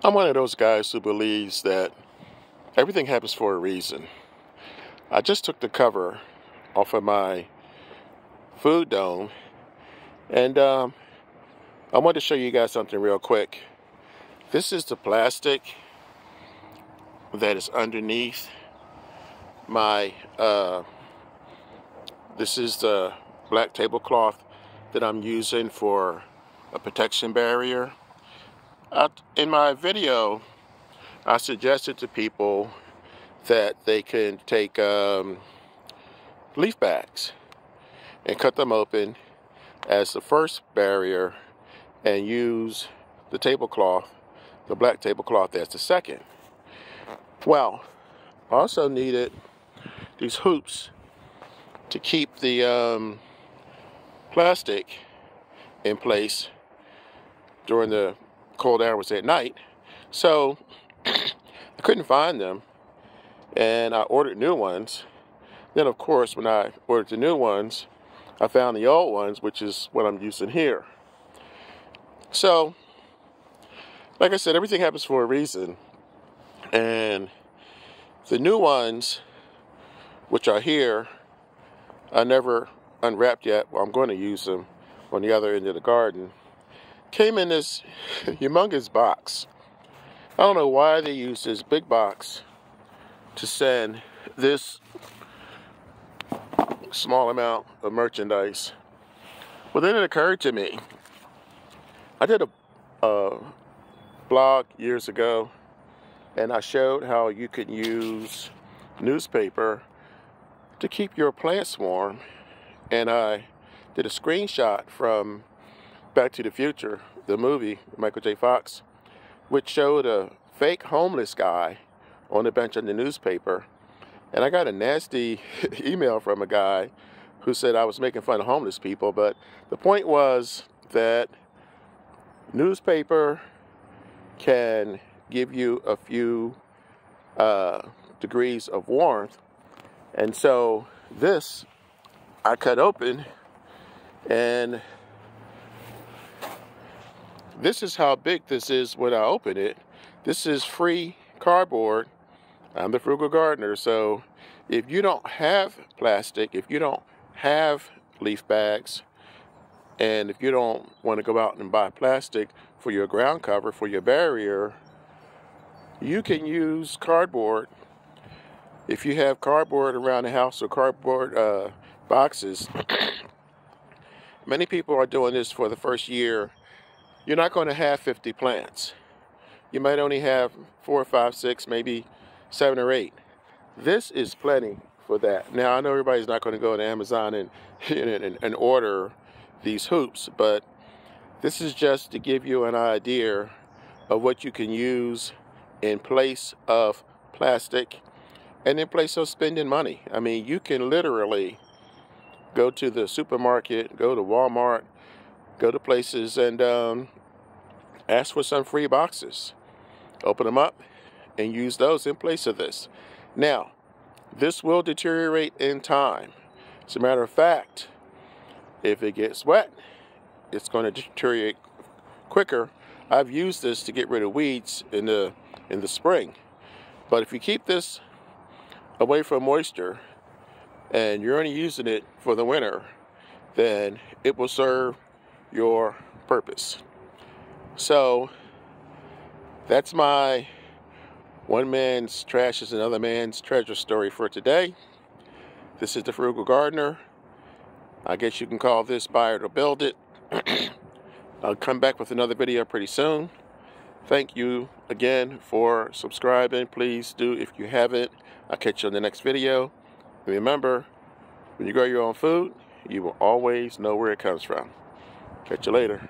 I'm one of those guys who believes that everything happens for a reason. I just took the cover off of my food dome, and I wanted to show you guys something real quick. This is the plastic that is underneath my, this is the black tablecloth that I'm using for a protection barrier. In my video, I suggested to people that they can take leaf bags and cut them open as the first barrier and use the tablecloth, the black tablecloth, as the second. Well, I also needed these hoops to keep the plastic in place during the cold hours at night. So I couldn't find them, and I ordered new ones. Then, of course, when I ordered the new ones, I found the old ones, which is what I'm using here. So, like I said, everything happens for a reason. And the new ones, which are here, I never unwrapped yet. Well, I'm going to use them on the other end of the garden. Came in this humongous box. I don't know why they use this big box to send this small amount of merchandise. Well, then it occurred to me, I did a blog years ago, and I showed how you could use newspaper to keep your plants warm. And I did a screenshot from Back to the Future, the movie, Michael J. Fox, which showed a fake homeless guy on the bench in the newspaper. And I got a nasty email from a guy who said I was making fun of homeless people. But the point was that newspaper can give you a few degrees of warmth. And so this I cut open, and this is how big this is when I open it. This is free cardboard. I'm the Frugal Gardener, so if you don't have plastic, if you don't have leaf bags, and if you don't want to go out and buy plastic for your ground cover, for your barrier, you can use cardboard. If you have cardboard around the house or cardboard boxes, many people are doing this for the first year. You're not going to have 50 plants. You might only have 4 or 5, 6, maybe 7 or 8. This is plenty for that. Now, I know everybody's not going to go to Amazon and order these hoops, but this is just to give you an idea of what you can use in place of plastic and in place of spending money. I mean, you can literally go to the supermarket, go to Walmart, go to places and ask for some free boxes. Open them up and use those in place of this. Now, this will deteriorate in time. As a matter of fact, if it gets wet, it's going to deteriorate quicker. I've used this to get rid of weeds in the spring. But if you keep this away from moisture and you're only using it for the winter, then it will serve your purpose. So that's my one man's trash is another man's treasure story for today. This is the Frugal Gardener. I guess you can call this buy it or build it. I'll come back with another video pretty soon. Thank you again for subscribing. Please do if you haven't. I'll catch you on the next video. And remember, when you grow your own food, you will always know where it comes from. Catch you later.